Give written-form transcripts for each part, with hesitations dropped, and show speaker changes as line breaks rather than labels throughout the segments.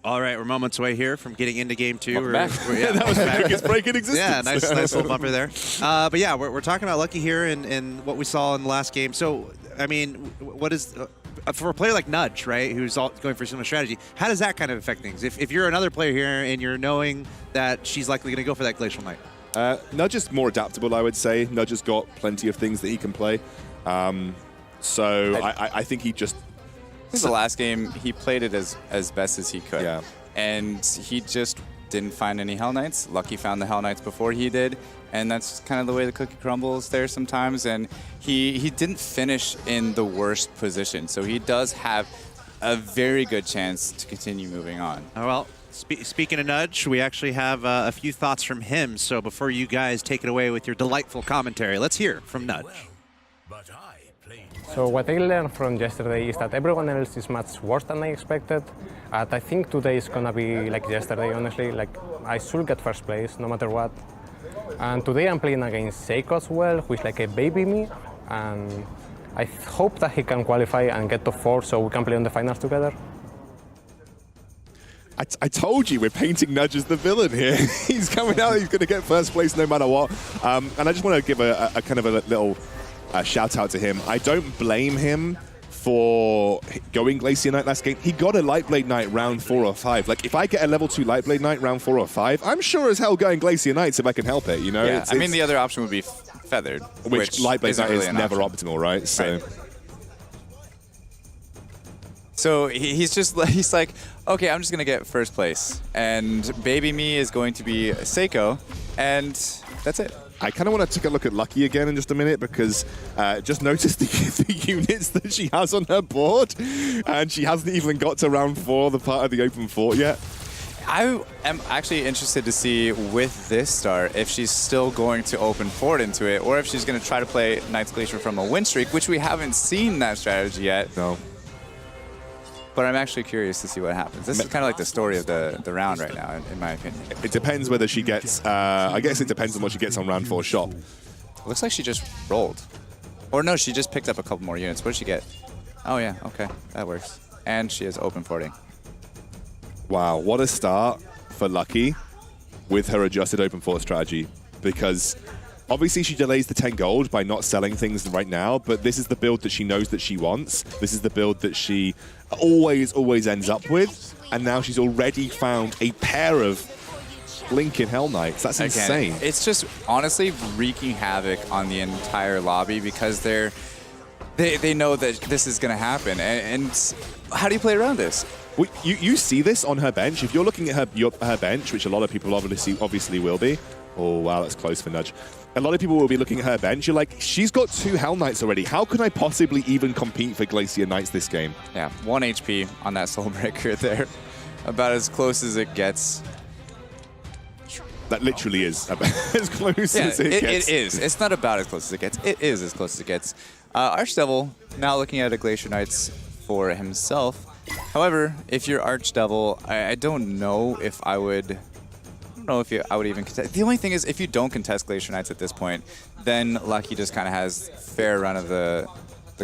All right, we're moments away here from getting into game two.
That was the biggest break in existence.
Yeah, nice little bumper there. But yeah, we're talking about Lucky here and what we saw in the last game. So, I mean, what is for a player like Nudge, right, who's going for similar strategy? How does that kind of affect things? If you're another player here and you're knowing that she's likely going to go for that Glacial Knight.
Nudge is more adaptable, I would say. Nudge has got plenty of things that he can play. So I think he just.
This is the last game, he played it as best as he could.
Yeah.
And he just didn't find any Hell Knights. Lucky found the Hell Knights before he did. And that's kind of the way the cookie crumbles there sometimes. And he didn't finish in the worst position. So he does have a very good chance to continue moving on.
Oh, well, speaking of Nudge, we actually have a few thoughts from him. So before you guys take it away with your delightful commentary, let's hear from Nudge.
So what I learned from yesterday is that everyone else is much worse than I expected. And I think today is gonna be like yesterday, honestly. Like I should get first place no matter what. And today I'm playing against Seiko as well, who is like a baby me. And I hope that he can qualify and get top 4 so we can play on the finals together.
I told you we're painting Nudge as the villain here. He's coming out, he's going to get first place no matter what. And I just want to give a kind of a little shout out to him. I don't blame him for going Glacier Knight last game. He got a Lightblade Knight round 4 or 5. Like, if I get a level 2 Lightblade Knight round 4 or 5, I'm sure as hell going Glacier Knights if I can help it, you know?
Yeah, I mean, the other option would be Feathered.
Which Lightblade Knight
really
is never optimal, right? So.
Right. So he's like, okay, I'm just going to get first place. And baby me is going to be Seiko. And that's it.
I kind of want to take a look at Lucky again in just a minute because just notice the units that she has on her board, and she hasn't even got to round 4, the part of the open fort yet.
I am actually interested to see with this start if she's still going to open fort into it, or if she's going to try to play Knight's Glacier from a win streak, which we haven't seen that strategy yet.
No.
But I'm actually curious to see what happens. This is kind of like the story of the round right now, in my opinion.
It depends whether she gets, I guess it depends on what she gets on round 4 shop.
Looks like she just rolled. Or no, she just picked up a couple more units. What did she get? Oh yeah, okay, that works. And she has open forting.
Wow, what a start for Lucky with her adjusted open fort strategy. Because obviously she delays the 10 gold by not selling things right now, but this is the build that she knows that she wants. This is the build that she always ends up with. And now she's already found a pair of Blinking Hell Knights. That's insane.
It's just honestly wreaking havoc on the entire lobby because they know that this is going to happen. And how do you play around this?
Well, you see this on her bench. If you're looking at her bench, which a lot of people obviously will be. Oh, wow, that's close for Nudge. A lot of people will be looking at her bench. You're like, she's got 2 Hell Knights already. How can I possibly even compete for Glacier Knights this game?
Yeah, 1 HP on that Soulbreaker there. About as close as it gets.
That literally is about as close as it gets.
It is. It's not about as close as it gets. It is as close as it gets. Archdevil now looking at a Glacier Knights for himself. However, if you're Archdevil, I don't know if I would... I don't know if I would even contest. The only thing is, if you don't contest Glacier Knights at this point, then Lucky just kind of has fair run of the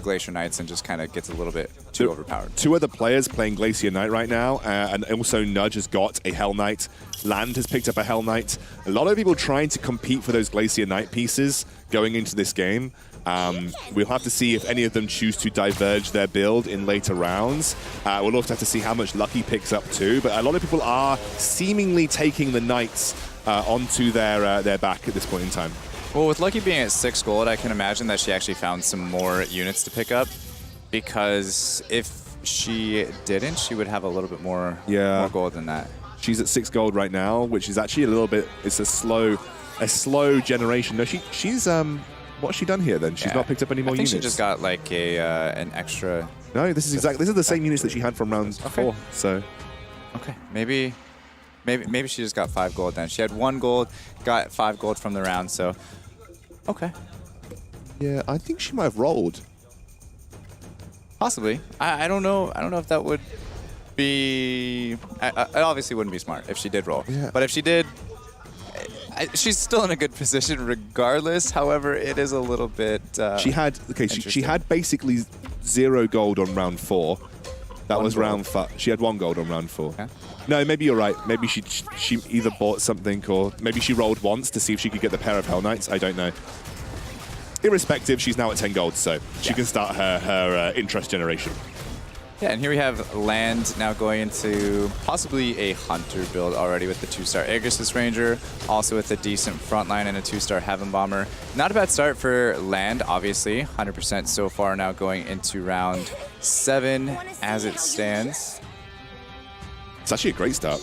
Glacier Knights and just kind of gets a little bit too overpowered.
2 other players playing Glacier Knight right now, and also Nudge has got a Hell Knight. Land has picked up a Hell Knight. A lot of people trying to compete for those Glacier Knight pieces going into this game. We'll have to see if any of them choose to diverge their build in later rounds. We'll also have to see how much Lucky picks up too, but a lot of people are seemingly taking the Knights onto their back at this point in time.
Well, with Lucky being at 6 gold, I can imagine that she actually found some more units to pick up, because if she didn't, she would have a little bit more gold than that.
She's at 6 gold right now, which is actually a little bit, it's a slow generation. No, she's what's she done here then? She's not picked up any more units.
I think she just got like an extra.
No, this is the same units that she had from round 4. So,
okay, maybe she just got 5 gold then. She had 1 gold, got 5 gold from the round. So, okay.
Yeah, I think she might have rolled.
Possibly. I don't know. I don't know if that would be. It obviously wouldn't be smart if she did roll.
Yeah.
But if she did. She's still in a good position regardless. However, it is a little bit.
She had she had basically 0 gold on round 4. That was round 5. She had 1 gold on round 4.
Okay.
No, maybe you're right. Maybe she either bought something or maybe she rolled once to see if she could get the pair of Hell Knights. I don't know. Irrespective, she's now at 10 gold, so she can start her interest generation.
Yeah, and here we have Land now going into possibly a Hunter build already with the 2-star Aegis Ranger, also with a decent frontline and a 2-star Heaven Bomber. Not a bad start for Land, obviously. 100% so far now going into round 7 as it stands.
It's actually a great start.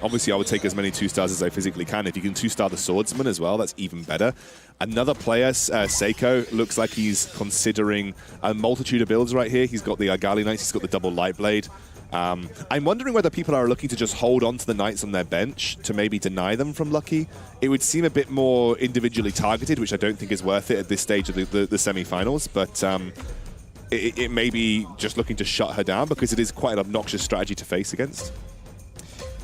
Obviously, I would take as many 2-stars as I physically can. If you can 2-star the Swordsman as well, that's even better. Another player, Seiko, looks like he's considering a multitude of builds right here. He's got the Gali Knights, he's got the double Light Blade. I'm wondering whether people are looking to just hold on to the Knights on their bench to maybe deny them from Lucky. It would seem a bit more individually targeted, which I don't think is worth it at this stage of the semi-finals, but it may be just looking to shut her down because it is quite an obnoxious strategy to face against.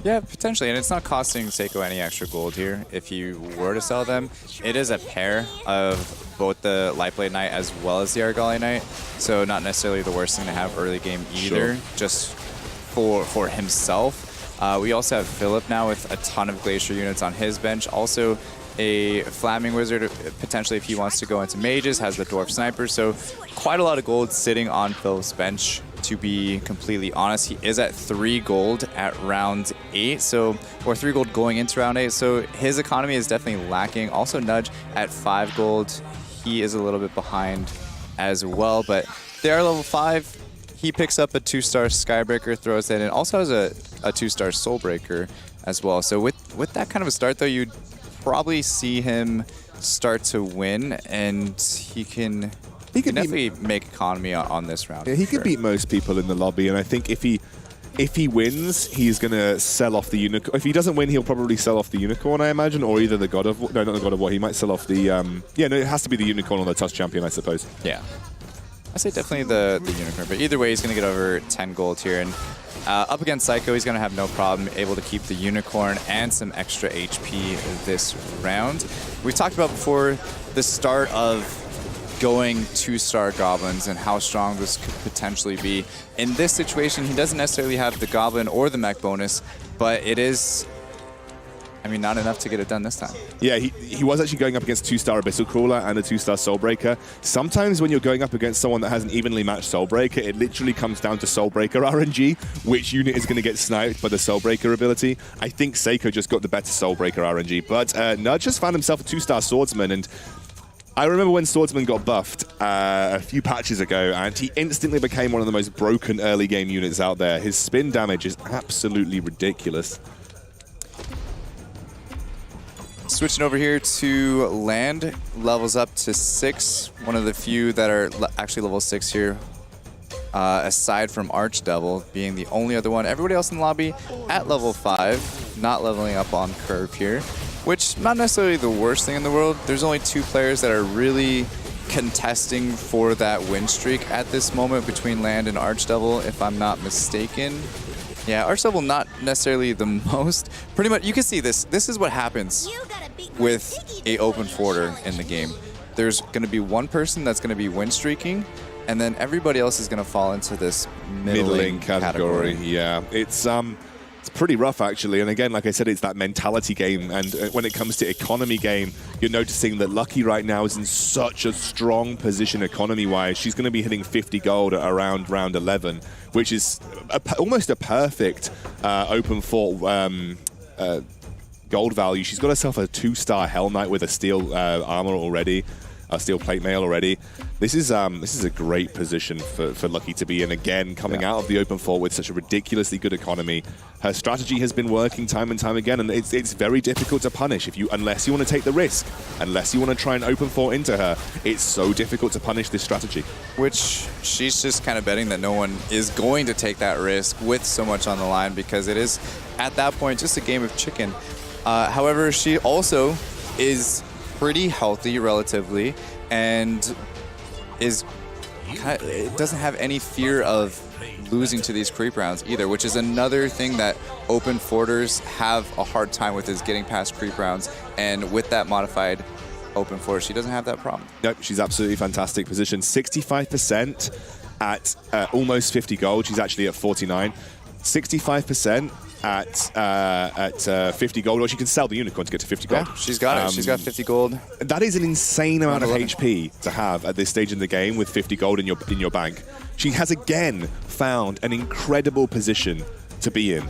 Yeah, potentially, and it's not costing Seiko any extra gold here. If you were to sell them, it is a pair of both the Lightblade Knight as well as the Argali Knight, so not necessarily the worst thing to have early game either, just for himself. We also have Philip now with a ton of Glacier units on his bench. Also, a Flaming Wizard, potentially if he wants to go into Mages, has the Dwarf Sniper, so quite a lot of gold sitting on Philip's bench. To be completely honest, he is at 3 gold at round 8, or 3 gold going into round 8, so his economy is definitely lacking. Also Nudge at 5 gold, he is a little bit behind as well, but they are level 5. He picks up a 2-star Skybreaker, throws it in, and also has a 2-star Soulbreaker as well. So with that kind of a start though, you'd probably see him start to win, and he can definitely make economy on this round.
Yeah, he could beat most people in the lobby, and I think if he wins, he's going to sell off the Unicorn. If he doesn't win, he'll probably sell off the Unicorn, I imagine, or either the God of War. No, not the God of War. He might sell off the... yeah, no, it has to be the Unicorn or the Tusk Champion, I suppose.
Yeah. I say definitely the Unicorn, but either way, he's going to get over 10 gold here, and up against Psycho, he's going to have no problem able to keep the Unicorn and some extra HP this round. We talked about before the start of going 2-star Goblins and how strong this could potentially be. In this situation, he doesn't necessarily have the Goblin or the mech bonus, but it is, I mean, not enough to get it done this time.
Yeah, he was actually going up against 2-star Abyssal Crawler and a 2-star Soulbreaker. Sometimes when you're going up against someone that has an evenly matched Soulbreaker, it literally comes down to Soulbreaker RNG, which unit is going to get sniped by the Soulbreaker ability. I think Seiko just got the better Soulbreaker RNG, but Nudge just found himself a 2-star Swordsman, and I remember when Swordsman got buffed a few patches ago, and he instantly became one of the most broken early game units out there. His spin damage is absolutely ridiculous.
Switching over here to Land, levels up to 6. One of the few that are actually level 6 here, aside from Archdevil being the only other one. Everybody else in the lobby at level 5, not leveling up on curve here, which not necessarily the worst thing in the world. There's only 2 players that are really contesting for that win streak at this moment between Land and Archdevil, if I'm not mistaken. Yeah, Archdevil not necessarily the most. Pretty much, you can see this. This is what happens with a open forwarder in the game. There's going to be one person that's going to be win streaking, and then everybody else is going to fall into this middling category.
Yeah, it's pretty rough actually, and again, like I said, it's that mentality game, and when it comes to economy game, you're noticing that Lucky right now is in such a strong position economy-wise. She's going to be hitting 50 gold at around round 11, which is almost a perfect open fort gold value. She's got herself a 2-star Hell Knight with a steel armor already, a steel plate mail already. This is a great position for Lucky to be in, again, coming out of the open fort with such a ridiculously good economy. Her strategy has been working time and time again, and it's very difficult to punish unless you want to take the risk, unless you want to try and open fort into her. It's so difficult to punish this strategy.
Which she's just kind of betting that no one is going to take that risk with so much on the line, because it is, at that point, just a game of chicken. However, she also is pretty healthy relatively, and doesn't have any fear of losing to these creep rounds either, which is another thing that open forters have a hard time with, is getting past creep rounds. And with that modified open fort, she doesn't have that problem.
Nope, she's absolutely fantastic position. 65% at almost 50 gold. She's actually at 49. 65%. at 50 gold, or she can sell the unicorn to get to 50 gold.
Yeah, she's got it. She's got 50 gold.
That is an insane amount of HP to have at this stage in the game with 50 gold in your bank. She has again found an incredible position to be in.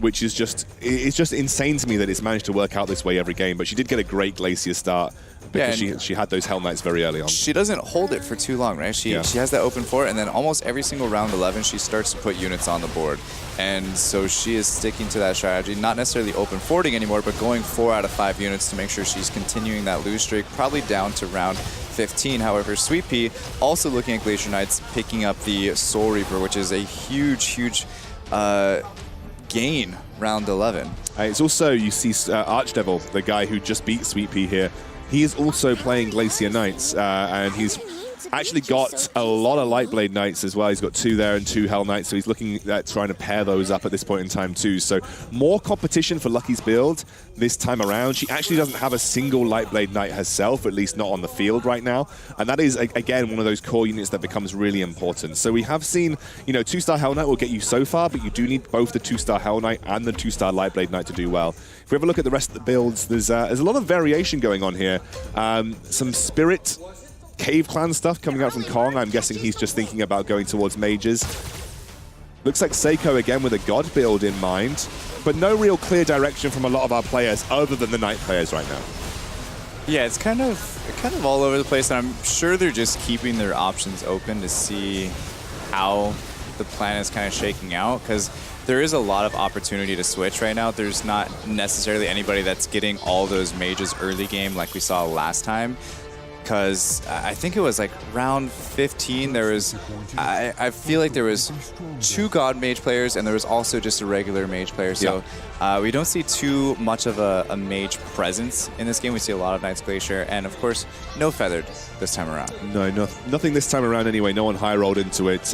Which is just insane to me that it's managed to work out this way every game. But she did get a great Glacier start because she had those Hell Knights very early on.
She doesn't hold it for too long, right? She has that open fort, and then almost every single round 11, she starts to put units on the board. And so she is sticking to that strategy, not necessarily open forting anymore, but going 4 out of 5 units to make sure she's continuing that lose streak, probably down to round 15. However, Sweet Pea also looking at Glacier Knights, picking up the Soul Reaper, which is a huge gain round 11.
It's also, you see Archdevil, the guy who just beat Sweet Pea here. He is also playing Glacier Knights, and he's actually got a lot of Lightblade Knights as well. He's got 2 there and 2 Hell Knights, so he's looking at trying to pair those up at this point in time too. So more competition for Lucky's build this time around. She actually doesn't have a single Lightblade Knight herself, at least not on the field right now. And that is, again, one of those core units that becomes really important. So we have seen, 2-star Hell Knight will get you so far, but you do need both the 2-star Hell Knight and the 2-star Lightblade Knight to do well. If we have a look at the rest of the builds, there's a lot of variation going on here. Some Spirit Cave Clan stuff coming out from Kong. I'm guessing he's just thinking about going towards mages. Looks like Seiko again with a God build in mind, but no real clear direction from a lot of our players other than the Knight players right now.
Yeah, it's kind of all over the place, and I'm sure they're just keeping their options open to see how the plan is kind of shaking out, because there is a lot of opportunity to switch right now. There's not necessarily anybody that's getting all those mages early game like we saw last time. Because I think it was like round 15, there was, I feel like there was 2 God Mage players and there was also just a regular Mage player. So we don't see too much of a Mage presence in this game. We see a lot of Knights Glacier, and of course, no Feathered this time around.
No, nothing this time around anyway. No one high rolled into it.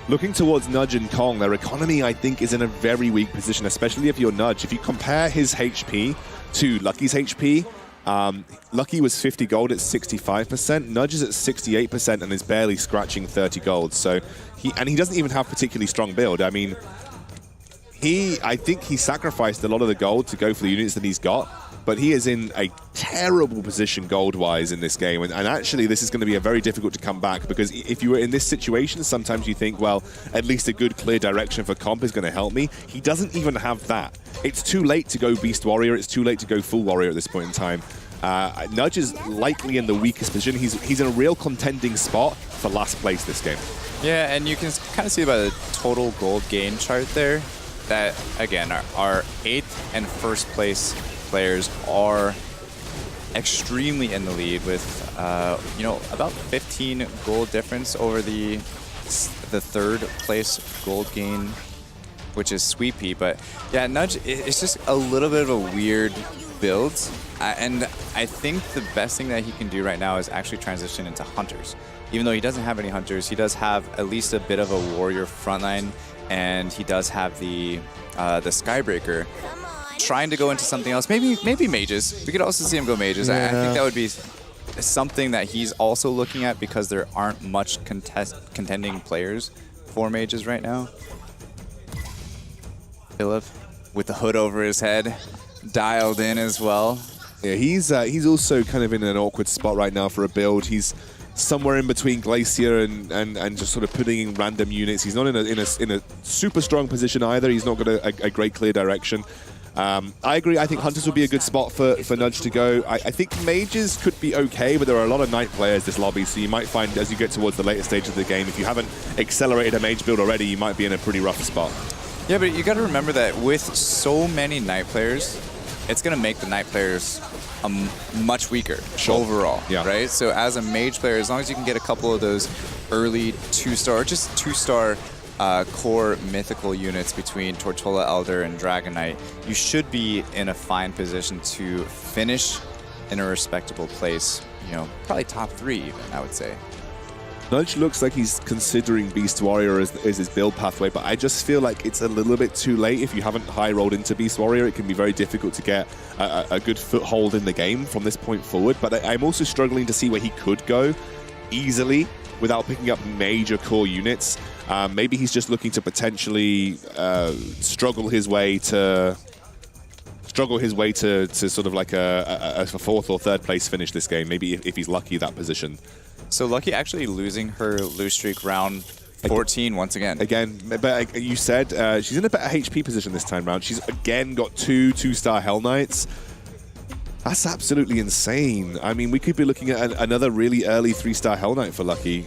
Looking towards Nudge and Kong, their economy, I think, is in a very weak position, especially if you're Nudge. If you compare his HP to Lucky's HP, Lucky was 50 gold at 65%, Nudge is at 68% and is barely scratching 30 gold. So he doesn't even have particularly strong build. I mean, I think he sacrificed a lot of the gold to go for the units that he's got, but he is in a terrible position gold-wise in this game. And actually, this is going to be a very difficult to come back, because if you were in this situation, sometimes you think, well, at least a good clear direction for comp is going to help me. He doesn't even have that. It's too late to go Beast Warrior. It's too late to go Full Warrior at this point in time. Nudge is likely in the weakest position. He's in a real contending spot for last place this game.
Yeah, and you can kind of see by the total gold gain chart there that, again, our 8th and 1st place players are extremely in the lead with, about 15 gold difference over the 3rd place gold gain, which is Sweet Pea. But yeah, Nudge, it's just a little bit of a weird build. And I think the best thing that he can do right now is actually transition into Hunters. Even though he doesn't have any Hunters, he does have at least a bit of a Warrior frontline, and he does have the Skybreaker. Trying to go into something else, maybe mages. We could also see him go mages. Yeah. I think that would be something that he's also looking at, because there aren't much contending players for mages right now. Philip with the hood over his head, dialed in as well.
Yeah, he's also kind of in an awkward spot right now for a build. He's somewhere in between Glacier and just sort of putting in random units. He's not in a super strong position either. He's not got a great clear direction. I agree. I think Hunters would be a good spot for Nudge to go. I think Mages could be okay, but there are a lot of Knight players this lobby, so you might find as you get towards the later stage of the game, if you haven't accelerated a Mage build already, you might be in a pretty rough spot.
Yeah, but you got to remember that with so many Knight players, it's going to make the Knight players much weaker overall, right? So as a Mage player, as long as you can get a couple of those early 2-star, or just 2-star core mythical units between Tortola Elder and Dragon Knight, you should be in a fine position to finish in a respectable place, probably top 3 even, I would say.
Nudge looks like he's considering Beast Warrior as his build pathway, but I just feel like it's a little bit too late. If you haven't high rolled into Beast Warrior, it can be very difficult to get a good foothold in the game from this point forward. But I'm also struggling to see where he could go easily without picking up major core units. Maybe he's just looking to potentially struggle his way to sort of like a fourth or third place finish this game. Maybe if he's lucky that position.
So Lucky actually losing her lose streak round 14 once again.
But you said she's in a better HP position this time round. She's again got two 2-star Hell Knights. That's absolutely insane. I mean, we could be looking at another really early 3-star Hell Knight for Lucky.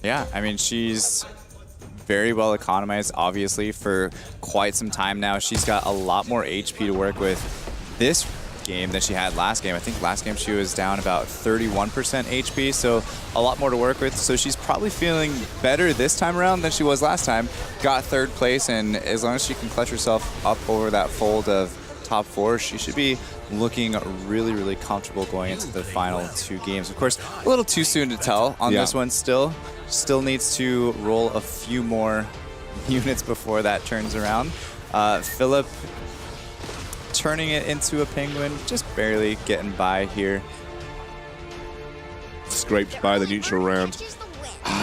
Yeah, I mean, she's very well economized, obviously, for quite some time now. She's got a lot more HP to work with this game than she had last game. I think last game she was down about 31% HP, so a lot more to work with. So she's probably feeling better this time around than she was last time. Got third place, and as long as she can clutch herself up over that fold of top 4, she should be looking really, really comfortable going into the final 2 games. Of course, a little too soon to tell on this one still. Still needs to roll a few more units before that turns around. Philip turning it into a penguin, just barely getting by here.
Scraped by the neutral round.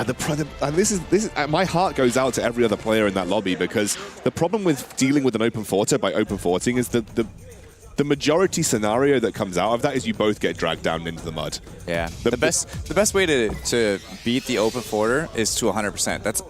This is my heart goes out to every other player in that lobby, because the problem with dealing with an open forter by open forting is the majority scenario that comes out of that is you both get dragged down into the mud.
Yeah, the best way to beat the open forter is to 100%. That's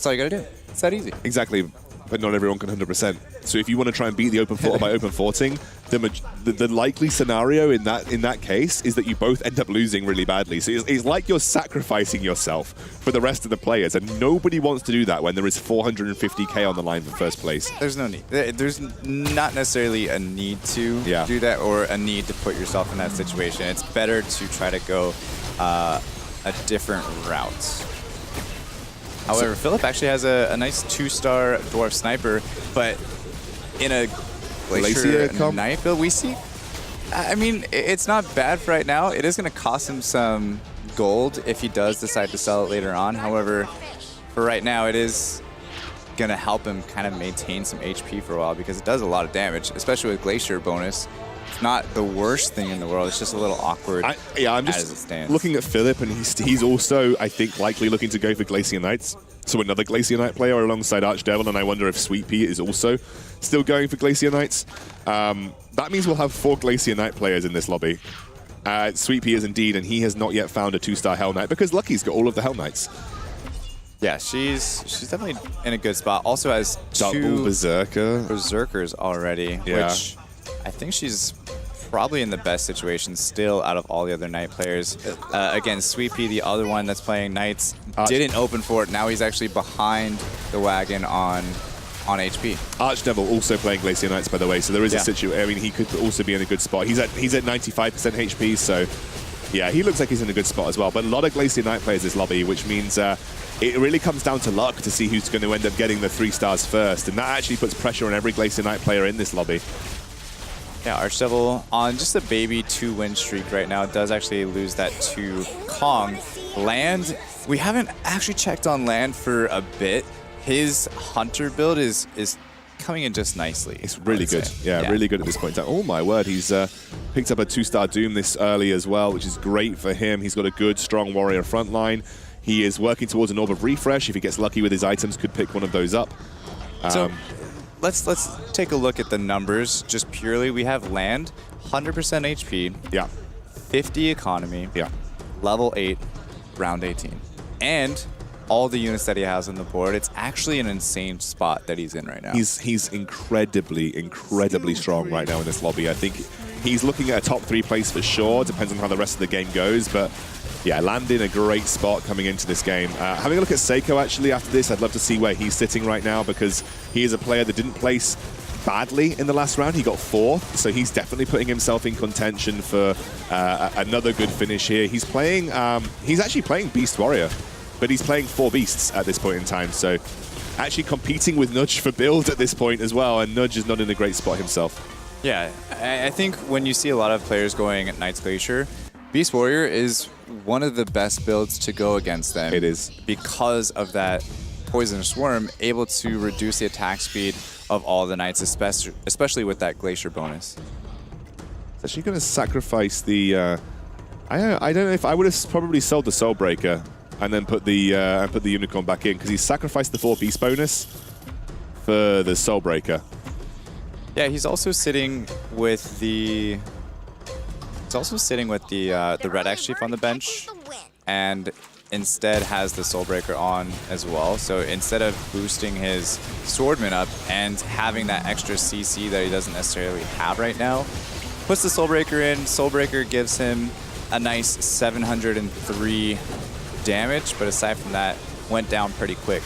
all you gotta do. It's that easy.
Exactly, but not everyone can 100%. So if you want to try and beat the open forter by open forting, the likely scenario in that case is that you both end up losing really badly. So it's like you're sacrificing yourself for the rest of the players, and nobody wants to do that when there is 450k on the line for first place.
There's no need. There's not necessarily a need to do that, or a need to put yourself in that situation. It's better to try to go a different route. However, Philip actually has a nice 2-star Dwarf Sniper, but in a Glacier Knight build, we see... I mean, it's not bad for right now. It is going to cost him some gold if he does decide to sell it later on. However, for right now, it is going to help him kind of maintain some HP for a while, because it does a lot of damage, especially with Glacier bonus. It's not the worst thing in the world. It's just a little awkward.
I'm just looking at Philip, and he's also, I think, likely looking to go for Glacier Knights. So another Glacier Knight player alongside Archdevil, and I wonder if Sweet Pea is also still going for Glacier Knights. That means we'll have 4 Glacier Knight players in this lobby. Sweet Pea is indeed, and he has not yet found a 2-star Hell Knight, because Lucky's got all of the Hell Knights.
Yeah, she's definitely in a good spot. Also has 2 Berserkers already, which I think she's probably in the best situation still out of all the other Knight players. Again, Sweet Pea, the other one that's playing Knights, didn't open for it. Now he's actually behind the wagon on HP.
Archdevil also playing Glacier Knights, by the way, so there is a situation. I mean, he could also be in a good spot. He's at 95% HP, so yeah, he looks like he's in a good spot as well. But a lot of Glacier Knight players this lobby, which means it really comes down to luck to see who's going to end up getting the 3 stars first, and that actually puts pressure on every Glacier Knight player in this lobby.
Yeah, Archdevil on just a baby 2-win streak right now does actually lose that to Kong. Land, we haven't actually checked on Land for a bit. His Hunter build is coming in just nicely.
It's really good. Yeah, really good at this point. Oh my word, he's picked up a 2-star Doom this early as well, which is great for him. He's got a good, strong warrior front line. He is working towards an Orb of Refresh. If he gets lucky with his items, could pick one of those up.
So let's take a look at the numbers just purely. We have Land, 100% HP.
Yeah.
50 economy.
Yeah.
Level 8, round 18. And all the units that he has on the board, it's actually an insane spot that he's in right now.
He's incredibly strong right now in this lobby. I think he's looking at a top 3 place for sure, depends on how the rest of the game goes, but yeah, Land in a great spot coming into this game. Having a look at Seiko actually after this, I'd love to see where he's sitting right now, because he is a player that didn't place badly in the last round. He got 4th, so he's definitely putting himself in contention for another good finish here. He's playing, he's actually playing Beast Warrior, but he's playing 4 Beasts at this point in time, so actually competing with Nudge for build at this point as well, and Nudge is not in a great spot himself.
Yeah, I think when you see a lot of players going at Knight's Glacier, Beast Warrior is one of the best builds to go against them.
It is.
Because of that Poisonous Worm, able to reduce the attack speed of all the Knights, especially with that Glacier bonus.
Is she going to sacrifice the... I don't know if I would have probably sold the Soulbreaker and then put the unicorn back in because he sacrificed the 4 beast bonus for the soul breaker.
Yeah, he's also sitting with the red X chief on the bench, and instead has the soul breaker on as well. So instead of boosting his swordman up and having that extra CC that he doesn't necessarily have right now, puts the soul breaker in. Soul breaker gives him a nice 703 damage, but aside from that, went down pretty quick.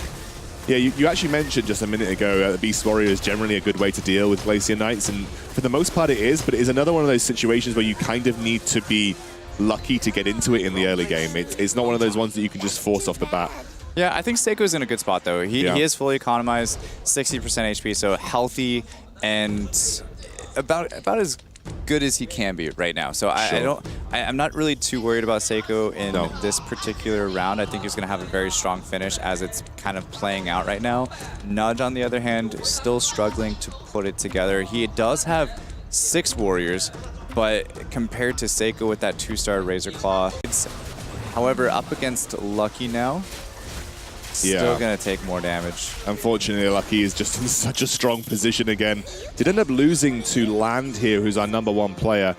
Yeah, you actually mentioned just a minute ago that Beast Warrior is generally a good way to deal with Glacier Knights, and for the most part it is, but it is another one of those situations where you kind of need to be lucky to get into it in the early game. It's not one of those ones that you can just force off the bat.
Yeah, I think Seiko's in a good spot though. He is fully economized, 60% HP, so healthy and about as good as he can be right now. So I'm not really too worried about Seiko in this particular round. I think he's going to have a very strong finish as it's kind of playing out right now. Nudge, on the other hand, still struggling to put it together. He does have 6 warriors, but compared to Seiko with that 2-star Razor Claw, it's, however, up against Lucky now, still going to take more damage.
Unfortunately, Lucky is just in such a strong position again. Did end up losing to Land here, who's our #1 player.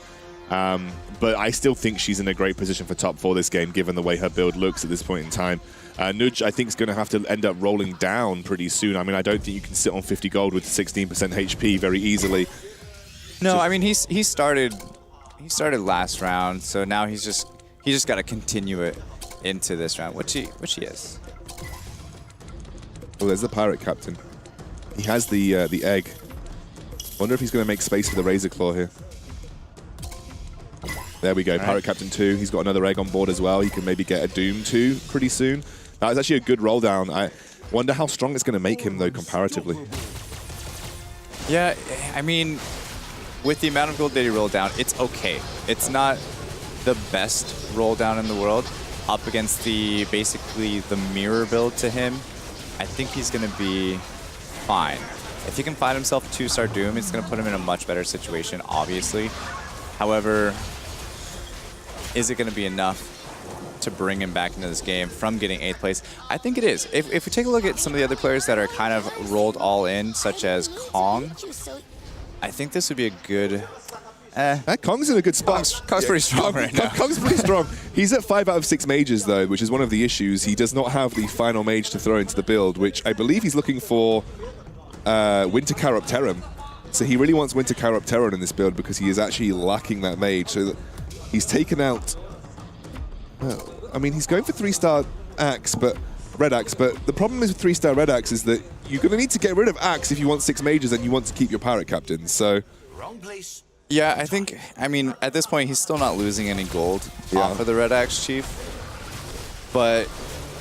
But I still think she's in a great position for top 4 this game, given the way her build looks at this point in time. Nudge, I think, is going to have to end up rolling down pretty soon. I mean, I don't think you can sit on 50 gold with 16% HP very easily.
No, I mean, he started last round, so now he's just got to continue it into this round, which he is.
Oh, there's the pirate captain. He has the egg. Wonder if he's going to make space for the Razor Claw here. There we go, Pirate Captain 2. He's got another egg on board as well. He can maybe get a Doom 2 pretty soon. That was actually a good roll down. I wonder how strong it's going to make him, though, comparatively.
Yeah, I mean, with the amount of gold that he rolled down, it's okay. It's not the best roll down in the world. Up against basically the mirror build to him, I think he's going to be fine. If he can find himself 2-star Doom, it's going to put him in a much better situation, obviously. However, is it going to be enough to bring him back into this game from getting 8th place? I think it is. If we take a look at some of the other players that are kind of rolled all in, such as Kong, I think this would be a good...
Kong's in a good spot.
Kong's pretty strong right now.
Kong's pretty strong. He's at 5 out of 6 mages, though, which is one of the issues. He does not have the final mage to throw into the build, which I believe he's looking for Winter Caropterum. So he really wants Winter Caropterum in this build because he is actually lacking that mage. So he's taken out... Well, I mean, he's going for 3-star Axe, but Red Axe, but the problem is with 3-star Red Axe is that you're going to need to get rid of Axe if you want 6 mages and you want to keep your Pirate Captain, so...
Wrong place.
Yeah, I mean, at this point, he's still not losing any gold off of the Red Axe Chief, but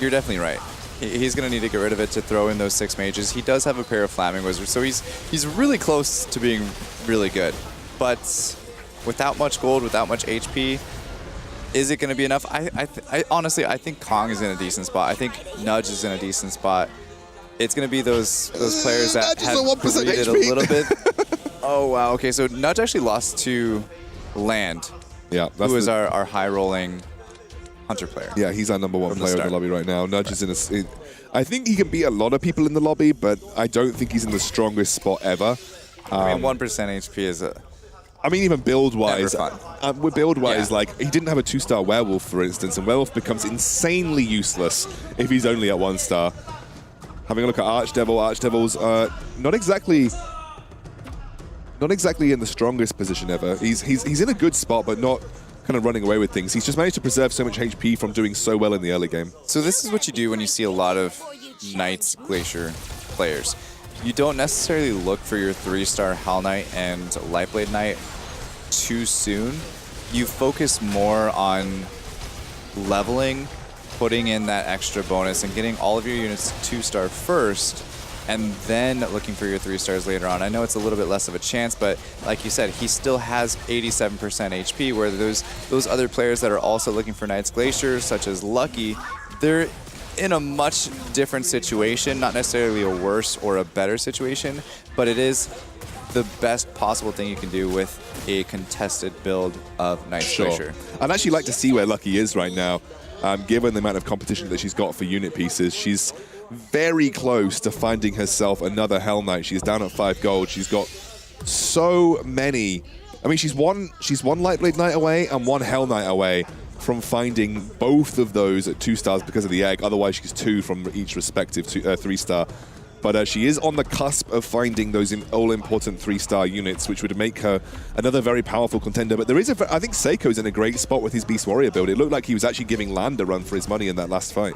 you're definitely right. He's going to need to get rid of it to throw in those 6 mages. He does have a pair of Flaming Wizards, so he's really close to being really good, but without much gold, without much HP, is it going to be enough? I honestly, I think Kong is in a decent spot. I think Nudge is in a decent spot. It's going to be those players that have breathed a little bit. Oh, wow. Okay, so Nudge actually lost to Land, who is our high-rolling Hunter player.
Yeah, he's our #1 player in the lobby right now. Nudge is in a... I think he can beat a lot of people in the lobby, but I don't think he's in the strongest spot ever.
I mean, 1% HP is a...
I mean, even build-wise, with build-wise, like, he didn't have a 2-star Werewolf, for instance, and Werewolf becomes insanely useless if he's only at 1-star. Having a look at Archdevil, Archdevil's not exactly in the strongest position ever. He's in a good spot, but not kind of running away with things. He's just managed to preserve so much HP from doing so well in the early game.
So this is what you do when you see a lot of Knights Glacier players. You don't necessarily look for your 3-star Hell Knight and Lightblade Knight too soon. You focus more on leveling, putting in that extra bonus, and getting all of your units 2-star first, and then looking for your 3-stars later on. I know it's a little bit less of a chance, but like you said, he still has 87% HP, where those other players that are also looking for Knights Glacier, such as Lucky, they're in a much different situation, not necessarily a worse or a better situation, but it is the best possible thing you can do with a contested build of Knights Glacier.
I'd actually like to see where Lucky is right now. given the amount of competition that she's got for unit pieces. She's very close to finding herself another Hell Knight. She's down at 5 gold. She's got so many. I mean, she's one Lightblade Knight away and one Hell Knight away from finding both of those at 2 stars because of the egg. Otherwise, she's 2 from each respective 3-star. But she is on the cusp of finding those all-important 3-star units, which would make her another very powerful contender. But there is I think Seiko's in a great spot with his Beast Warrior build. It looked like he was actually giving Land a run for his money in that last fight.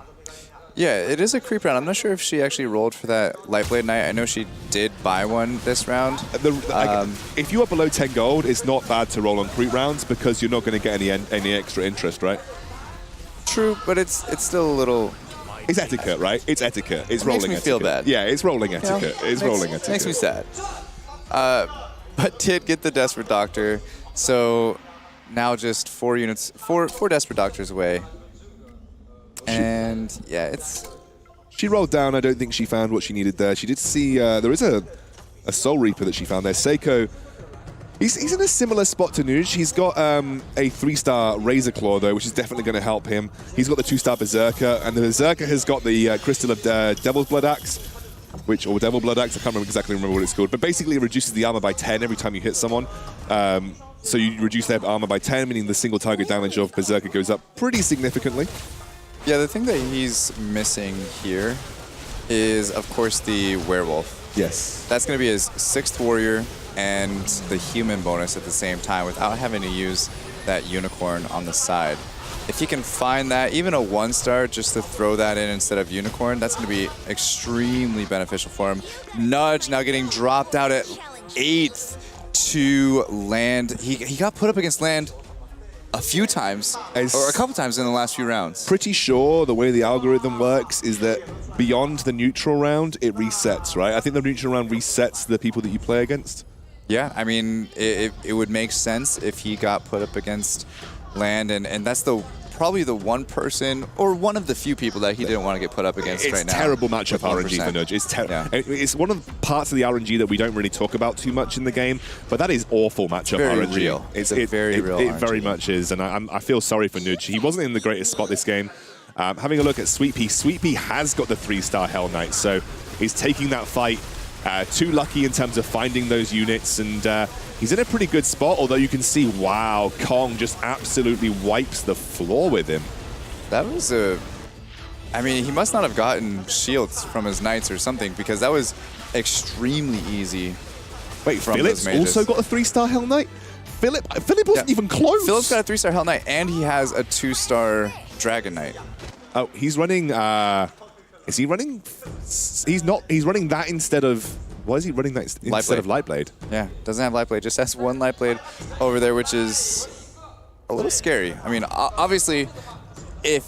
Yeah, it is a creep round. I'm not sure if she actually rolled for that Lightblade Knight. I know she did buy one this round.
If you are below 10 gold, it's not bad to roll on creep rounds because you're not going to get any extra interest, right?
True, but it's still a little...
It's etiquette, right? It's etiquette. It's rolling etiquette.
Makes me feel bad.
Yeah, it's rolling etiquette. It's rolling etiquette.
Makes me sad. But did get the Desperate Doctor. So now just 4 units, four Desperate Doctors away. And yeah, it's...
She rolled down. I don't think she found what she needed there. She did see... there is a Soul Reaper that she found there. Seiko... He's in a similar spot to Nuge. He's got a 3-star Razor Claw, though, which is definitely going to help him. He's got the 2-star Berserker, and the Berserker has got the Crystal of Devil's Blood Axe, or Devil Blood Axe. I can't exactly remember what it's called, but basically it reduces the armor by 10 every time you hit someone. So you reduce their armor by 10, meaning the single target damage of Berserker goes up pretty significantly.
Yeah, the thing that he's missing here is, of course, the Werewolf.
Yes.
That's going to be his 6th warrior and the human bonus at the same time without having to use that unicorn on the side. If he can find that, even a 1-star, just to throw that in instead of unicorn, that's going to be extremely beneficial for him. Nudge now getting dropped out at 8th to Land. He got put up against Land a few times, or a couple times in the last few rounds.
Pretty sure the way the algorithm works is that beyond the neutral round, it resets, right? I think the neutral round resets the people that you play against.
Yeah, I mean, it would make sense if he got put up against Land, and that's probably the one person, or one of the few people that he didn't want to get put up against right now.
It's terrible matchup RNG for Nudge. It's terrible. Yeah. It's one of the parts of the RNG that we don't really talk about too much in the game, but that is awful matchup
very
RNG.
Real. It's very real.
It very much is, and I feel sorry for Nudge. He wasn't in the greatest spot this game. Having a look at Sweet Pea. Sweet Pea has got the 3-star Hell Knight, so he's taking that fight. Too lucky in terms of finding those units, and he's in a pretty good spot, although you can see, wow, Kong just absolutely wipes the floor with him.
That was I mean, he must not have gotten shields from his knights or something, because that was extremely easy.
Wait, Philip's also got a 3-star Hell Knight? Philip wasn't even close.
Philip's got a 3-star Hell Knight, and he has a 2-star Dragon Knight.
Oh, he's running... is he running... He's not... He's running that instead of... Why is he running that instead of Lightblade?
Yeah, doesn't have Lightblade. Just has one Lightblade over there, which is a little scary. I mean, obviously, if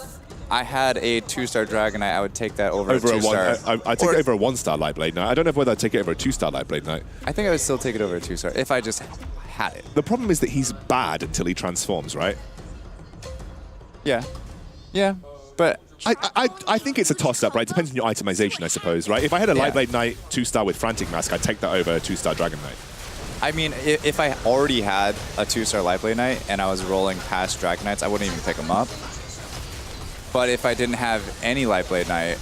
I had a 2-star Dragon Knight, I would take that over a 2-star.
I'd take it over a 1-star Lightblade Knight. I don't know whether I'd take it over a 2-star Lightblade Knight.
I think I would still take it over a 2-star if I just had it.
The problem is that he's bad until he transforms, right?
Yeah. Yeah, but...
I think it's a toss-up, right? Depends on your itemization, I suppose, right? If I had a Lightblade Knight 2-star with Frantic Mask, I'd take that over a 2-star Dragon Knight.
I mean, if I already had a 2-star Lightblade Knight and I was rolling past Dragon Knights, I wouldn't even pick them up. But if I didn't have any Lightblade Knight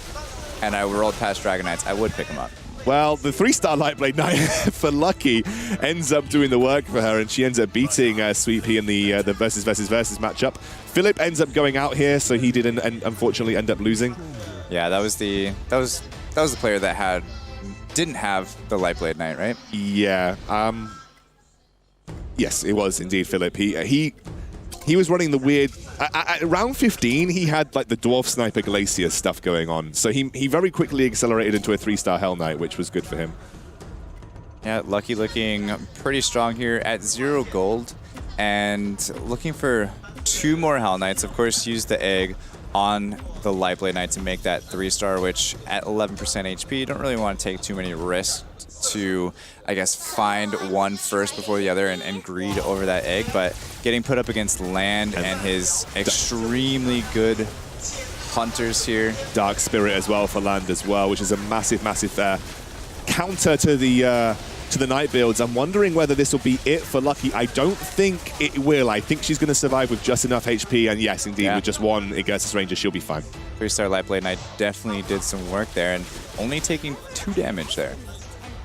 and I rolled past Dragon Knights, I would pick them up.
Well, the 3-star Lightblade Knight for Lucky ends up doing the work for her, and she ends up beating Sweet Pea in the versus matchup. Philip ends up going out here, so he didn't unfortunately end up losing.
Yeah, that was the player that didn't have the Lightblade Knight, right?
Yeah. Yes, it was indeed Philip. He was running the weird... At round 15, he had like the Dwarf Sniper Glacier stuff going on. So he very quickly accelerated into a 3-star Hell Knight, which was good for him.
Yeah, Lucky looking pretty strong here at 0 gold. And looking for 2 more Hell Knights. Of course, use the egg on the Lightblade Knight to make that 3-star, which at 11% HP, you don't really want to take too many risks to, I guess, find one first before the other and greed over that egg. But getting put up against Land and his extremely good hunters here. Dark
Spirit as well for Land as well, which is a massive, massive counter to the to the Knight builds. I'm wondering whether this will be it for Lucky. I don't think it will. I think she's going to survive with just enough HP, and yes, indeed, with just one Igursus Ranger, she'll be fine.
3-star Lightblade Knight definitely did some work there, and only taking 2 damage there.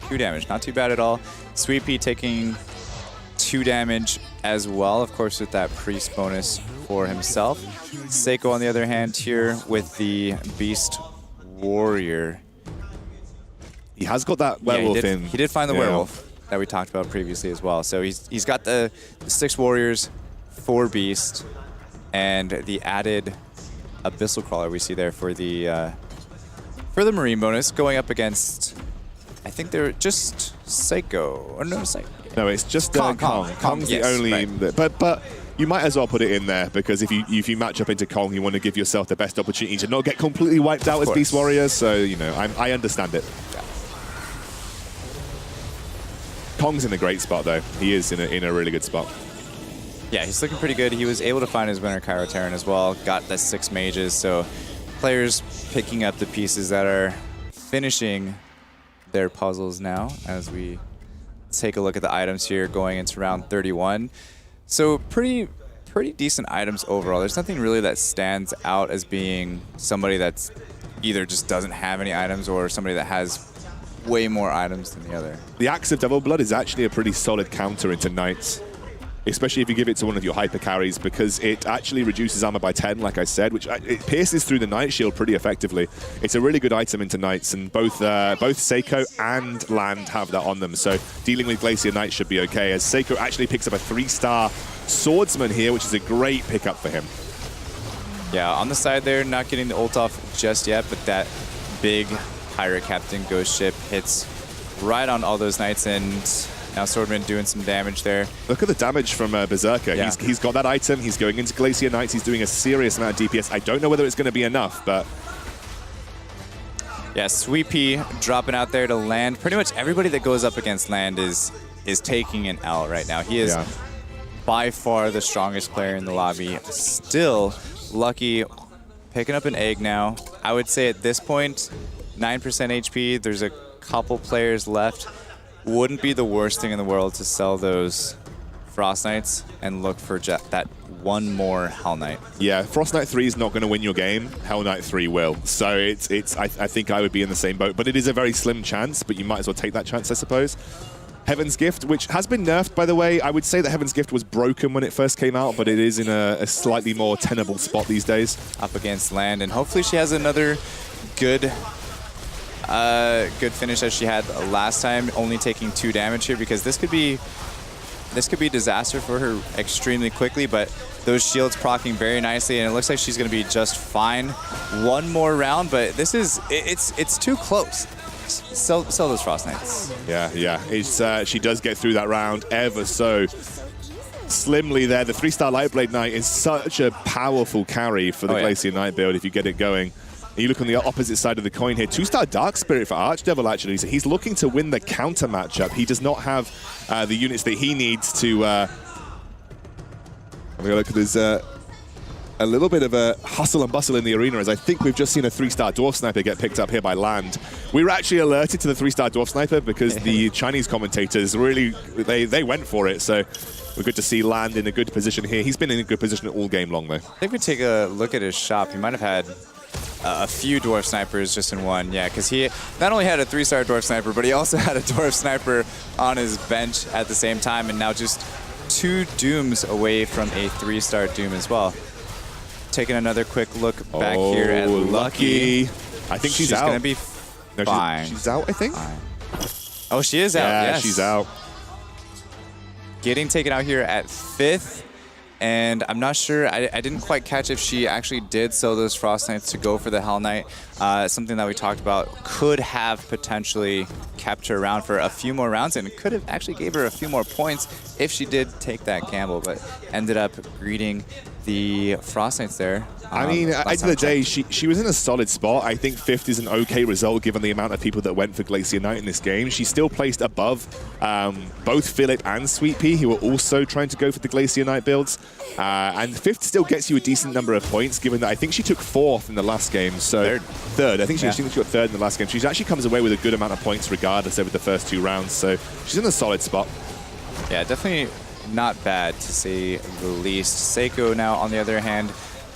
2 damage, not too bad at all. Sweet Pea taking 2 damage as well, of course, with that priest bonus for himself. Seiko, on the other hand, here with the Beast Warrior.
He has got that werewolf in.
He did find the werewolf that we talked about previously as well. So he's got the 6 warriors, 4 beast, and the added abyssal crawler we see there for the marine bonus going up against. I think they're just Seiko. Or no, Seiko.
No, it's just Kong. Kong's the only. Right. But you might as well put it in there because if you match up into Kong, you want to give yourself the best opportunity to not get completely wiped out as Beast Warriors. So you know, I understand it. Yeah. Kong's in a great spot though. He is in a really good spot.
Yeah, he's looking pretty good. He was able to find his winner Cairo Terran as well. Got the 6 mages, so players picking up the pieces that are finishing their puzzles now as we take a look at the items here going into round 31. So pretty decent items overall. There's nothing really that stands out as being somebody that's either just doesn't have any items or somebody that has way more items than the other.
The Axe of Devil Blood is actually a pretty solid counter into Knights, especially if you give it to one of your hyper carries, because it actually reduces armor by 10, like I said, which it pierces through the Knight shield pretty effectively. It's a really good item into Knights, and both Seiko and Land have that on them, so dealing with Glacier Knight should be okay, as Seiko actually picks up a 3-star Swordsman here, which is a great pickup for him.
Yeah, on the side there, not getting the ult off just yet, but that big Pirate Captain Ghost Ship hits right on all those Knights, and now Swordman doing some damage there.
Look at the damage from Berserker. Yeah. He's got that item. He's going into Glacier Knights. He's doing a serious amount of DPS. I don't know whether it's going to be enough, but...
Yeah, Sweet Pea dropping out there to Land. Pretty much everybody that goes up against Land is taking an L right now. He is by far the strongest player in the lobby. Still, Lucky picking up an egg now. I would say at this point, 9% HP. There's a couple players left. Wouldn't be the worst thing in the world to sell those Frost Knights and look for that one more Hell Knight. Yeah,
Frost Knight 3 is not going to win your game. Hell Knight 3 will. So I think I would be in the same boat, but it is a very slim chance, but you might as well take that chance, I suppose. Heaven's Gift, which has been nerfed, by the way. I would say that Heaven's Gift was broken when it first came out, but it is in a slightly more tenable spot these days.
Up against Land, and hopefully she has another good finish as she had last time, only taking 2 damage here, because this could be disaster for her extremely quickly, but those shields proccing very nicely, and it looks like she's going to be just fine. One more round, but this is it's too close. Sell those Frost Knights.
Yeah. She does get through that round ever so slimly there. The 3-star Lightblade Knight is such a powerful carry for the Glacier Knight build if you get it going. You look on the opposite side of the coin here. 2-star Dark Spirit for Archdevil, actually. So he's looking to win the counter matchup. He does not have the units that he needs to... Have a look at his... a little bit of a hustle and bustle in the arena, as I think we've just seen a 3-star Dwarf Sniper get picked up here by Land. We were actually alerted to the 3-star Dwarf Sniper because the Chinese commentators really... They went for it, so... We're good to see Land in a good position here. He's been in a good position all game long, though. I
think we take a look at his shop. He might have had a few Dwarf Snipers just in one. Yeah, because he not only had a 3-star Dwarf Sniper, but he also had a Dwarf Sniper on his bench at the same time, and now just 2 Dooms away from a 3-star Doom as well. Taking another quick look back here at Lucky.
I think she's out.
She's going to be fine.
She's out, I think.
Fine. Oh, she is out.
Yeah,
yes.
She's out.
Getting taken out here at 5th. And I'm not sure, I didn't quite catch if she actually did sell those Frost Knights to go for the Hell Knight. Something that we talked about could have potentially kept her around for a few more rounds, and it could have actually gave her a few more points if she did take that gamble, but ended up greeting the Frost Knights there.
I mean, at the end of the day, she was in a solid spot. I think 5th is an okay result given the amount of people that went for Glacier Knight in this game. She still placed above both Philip and Sweet Pea, who were also trying to go for the Glacier Knight builds. And 5th still gets you a decent number of points, given that I think she took 4th in the last game. So third. I think she got 3rd in the last game. She actually comes away with a good amount of points regardless over the first 2 rounds. So she's in a solid spot.
Yeah, definitely not bad to say the least. Seiko now, on the other hand,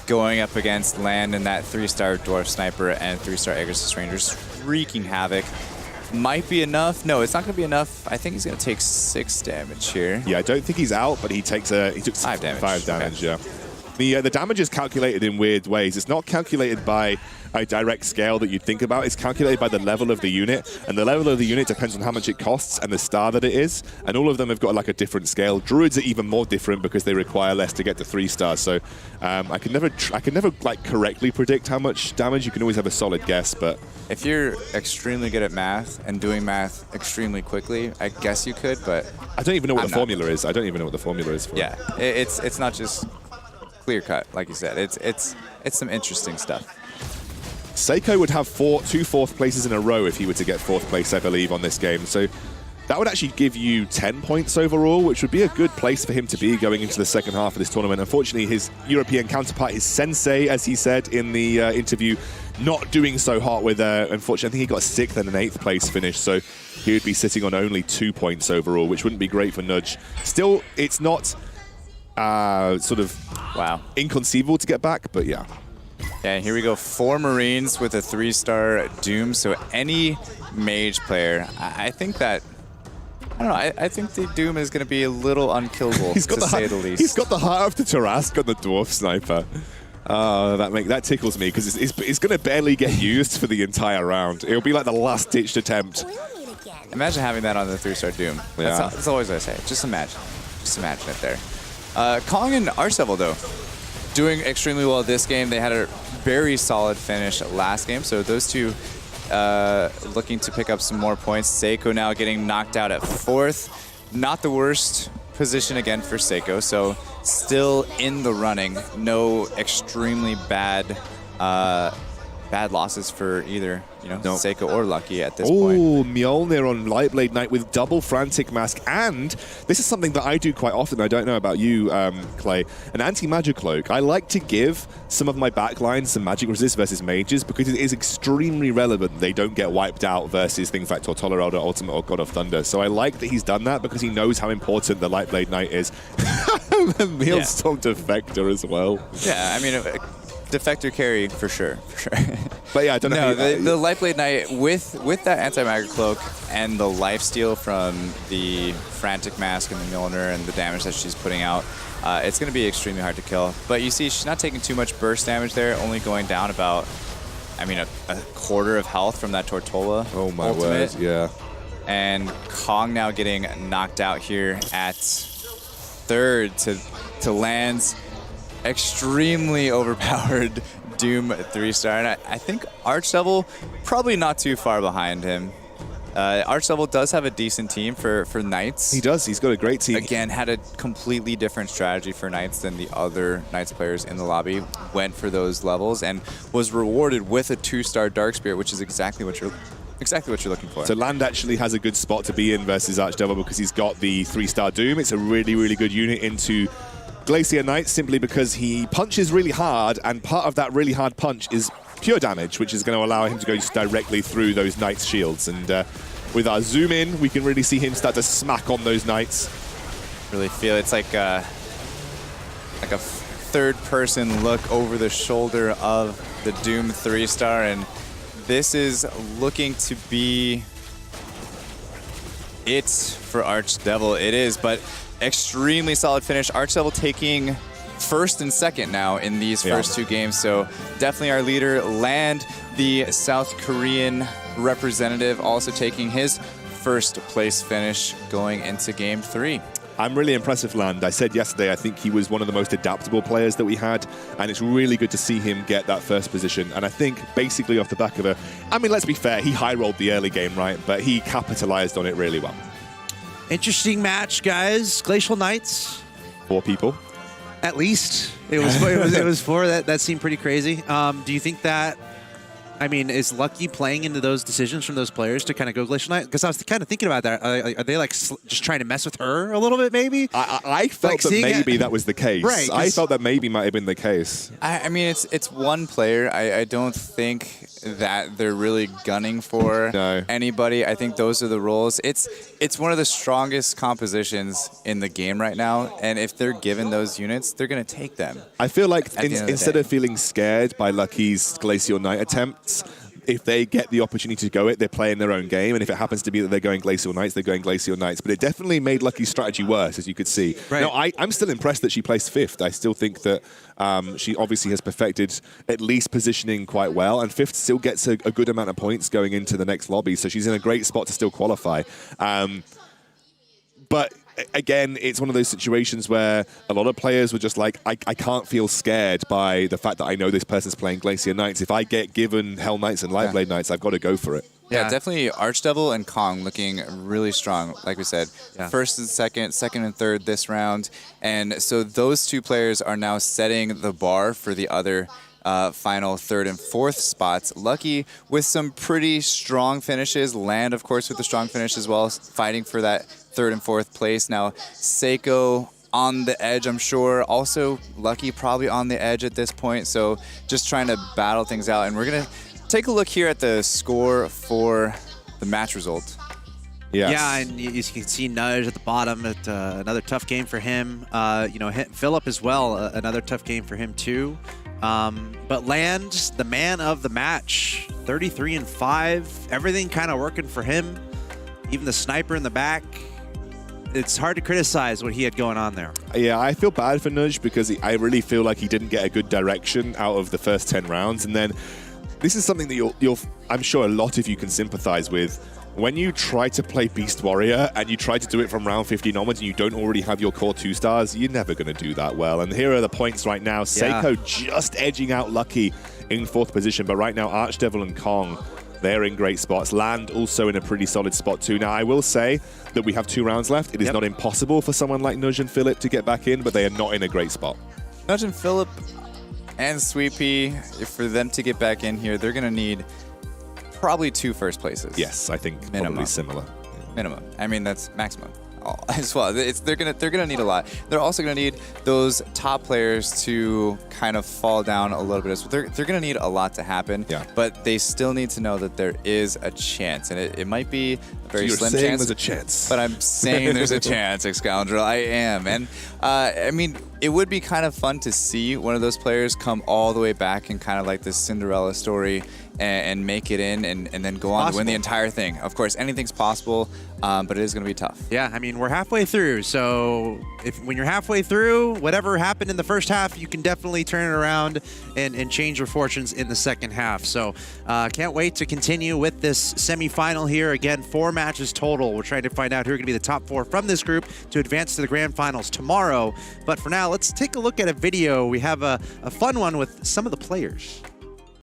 going up against Land and that 3-star Dwarf Sniper and 3-star Aegis Rangers, wreaking havoc. Might be enough. No, it's not going to be enough. I think he's going to take 6 damage here.
Yeah, I don't think he's out, but he took 5 damage. 5 damage, okay. Yeah. The damage is calculated in weird ways. It's not calculated by a direct scale that you'd think about. It's calculated by the level of the unit, and the level of the unit depends on how much it costs and the star that it is, and all of them have got like a different scale. Druids are even more different because they require less to get to 3 stars, so I can never like correctly predict how much damage. You can always have a solid guess, but
if you're extremely good at math and doing math extremely quickly, I guess you could, but
I don't even know what the formula is. I don't even know what the formula is for it.
Yeah, it's not just clear cut, like you said. It's some interesting stuff.
Seiko would have 2 4th places in a row if he were to get 4th place, I believe, on this game. So that would actually give you 10 points overall, which would be a good place for him to be going into the second half of this tournament. Unfortunately, his European counterpart, his sensei, as he said in the interview, not doing so hot with, unfortunately, I think he got 6th and an 8th place finish. So he would be sitting on only 2 points overall, which wouldn't be great for Nudge. Still, it's not sort of inconceivable to get back, but yeah.
Yeah, here we go. 4 Marines with a 3-star Doom. So any mage player, I think that, I don't know, I think the Doom is going to be a little unkillable, to say the least.
He's got the heart of the Tarask on the Dwarf Sniper. That tickles me because it's going to barely get used for the entire round. It'll be like the last-ditched attempt.
Imagine having that on the 3-star Doom.
Yeah.
That's always what I say. Just imagine. Just imagine it there. Kong and Arsevel, though, doing extremely well this game. They had a very solid finish last game, so those two looking to pick up some more points. Seiko now getting knocked out at 4th. Not the worst position again for Seiko, so still in the running. No extremely bad losses for either, Seiko or Lucky at this point.
Oh, Mjolnir on Lightblade Knight with double Frantic Mask, and this is something that I do quite often. I don't know about you, Clay. An anti-magic cloak. I like to give some of my backlines some magic resist versus mages because it is extremely relevant. They don't get wiped out versus things like Tortola Elder Ultimate or God of Thunder. So I like that he's done that because he knows how important the Lightblade Knight is. Maelstrom Defector as well.
Yeah, I mean, Defector carry for sure.
But yeah, I don't know.
No, the Lightblade Knight with that anti-magic cloak and the lifesteal from the Frantic Mask and the Mjolnir and the damage that she's putting out, it's going to be extremely hard to kill. But you see, she's not taking too much burst damage there, only going down about, I mean, a quarter of health from that Tortola.
Oh my
ultimate.
word, yeah.
And Kong now getting knocked out here at 3rd to Land's extremely overpowered Doom 3-star, and I think Archdevil probably not too far behind him. Archdevil does have a decent team for Knights.
He does. He's got a great team.
Again, had a completely different strategy for Knights than the other Knights players in the lobby. Went for those levels and was rewarded with a 2-star Dark Spirit, which is exactly what you're looking for.
So Land actually has a good spot to be in versus Archdevil because he's got the 3-star Doom. It's a really, really good unit into Glacier Knight simply because he punches really hard, and part of that really hard punch is pure damage, which is going to allow him to go just directly through those Knights' shields. And with our zoom in, we can really see him start to smack on those Knights.
Really feel it's like a third-person look over the shoulder of the Doom 3-star, and this is looking to be it for Archdevil. It is, but extremely solid finish. Archdevil taking 1st and 2nd now in these first 2 games, so definitely our leader. Land, the South Korean representative, also taking his 1st place finish going into Game 3.
I'm really impressed with Land. I said yesterday I think he was one of the most adaptable players that we had, and it's really good to see him get that 1st position. And I think basically off the back of I mean, let's be fair, he high-rolled the early game, right? But he capitalized on it really well.
Interesting match, guys. Glacial Knights.
4 people.
At least it was 4. That seemed pretty crazy. Do you think that? I mean, is Lucky playing into those decisions from those players to kind of go Glacial Knight? Because I was kind of thinking about that. Are they like just trying to mess with her a little bit, maybe?
I felt
Like
that maybe
it,
that was the case.
Right,
I felt that maybe might have been the case.
I mean, it's one player. I don't think that they're really gunning for anybody. I think those are the roles. It's one of the strongest compositions in the game right now, and if they're given those units, they're going to take them.
I feel like instead of feeling scared by Lucky's Glacial Knight attempts, if they get the opportunity to go it, they're playing their own game. And if it happens to be that they're going Glacial Knights, they're going Glacial Knights. But it definitely made Lucky's strategy worse, as you could see.
Right.
Now, I'm still impressed that she placed 5th. I still think that she obviously has perfected at least positioning quite well. And 5th still gets a good amount of points going into the next lobby. So she's in a great spot to still qualify. But again, it's one of those situations where a lot of players were just like, I can't feel scared by the fact that I know this person's playing Glacier Knights. If I get given Hell Knights and Lightblade Knights, I've got to go for it.
Yeah, definitely Archdevil and Kong looking really strong, like we said. First and second and third this round. And so those two players are now setting the bar for the other final 3rd and 4th spots. Lucky with some pretty strong finishes. Land, of course, with the strong finish as well, fighting for that 3rd and 4th place. Now, Seiko on the edge, I'm sure. Also, Lucky probably on the edge at this point. So just trying to battle things out. And we're going to take a look here at the score for the match result.
Yes.
Yeah, and you can see Nudge at the bottom. Another tough game for him. Philip as well, another tough game for him too. But Land, the man of the match, 33-5. Everything kind of working for him. Even the sniper in the back. It's hard to criticize what he had going on there.
Yeah, I feel bad for Nudge because I really feel like he didn't get a good direction out of the first 10 rounds. And then this is something that I'm sure a lot of you can sympathize with. When you try to play Beast Warrior and you try to do it from round 15 onwards and you don't already have your core 2 stars, you're never going to do that well. And here are the points right now. Seiko just edging out Lucky in 4th position, but right now Archdevil and Kong, they're in great spots. Land also in a pretty solid spot too. Now, I will say that we have 2 rounds left. It is not impossible for someone like Nudge and Philip to get back in, but they are not in a great spot.
Nudge and Philip and Sweet Pea, for them to get back in here, they're going to need probably 2 first places.
Yes, I think
minimum.
Probably similar.
Minimum. I mean, that's maximum as well. They're gonna need a lot. They're also gonna need those top players to kind of fall down a little bit. So they're gonna need a lot to happen.
Yeah.
But they still need to know that there is a chance, and it might be a very
so
slim
saying
chance.
There's a chance.
But I'm saying there's a chance, Scoundrel. I am, and I mean, it would be kind of fun to see one of those players come all the way back and kind of like this Cinderella story and make it in and then go on to win the entire thing. Of course, anything's possible, but it is going to be tough.
Yeah, I mean, we're halfway through, so when you're halfway through, whatever happened in the first half, you can definitely turn it around and change your fortunes in the second half. So can't wait to continue with this semifinal here. Again, 4 matches total. We're trying to find out who are going to be the top 4 from this group to advance to the grand finals tomorrow. But for now, let's take a look at a video. We have a fun one with some of the players.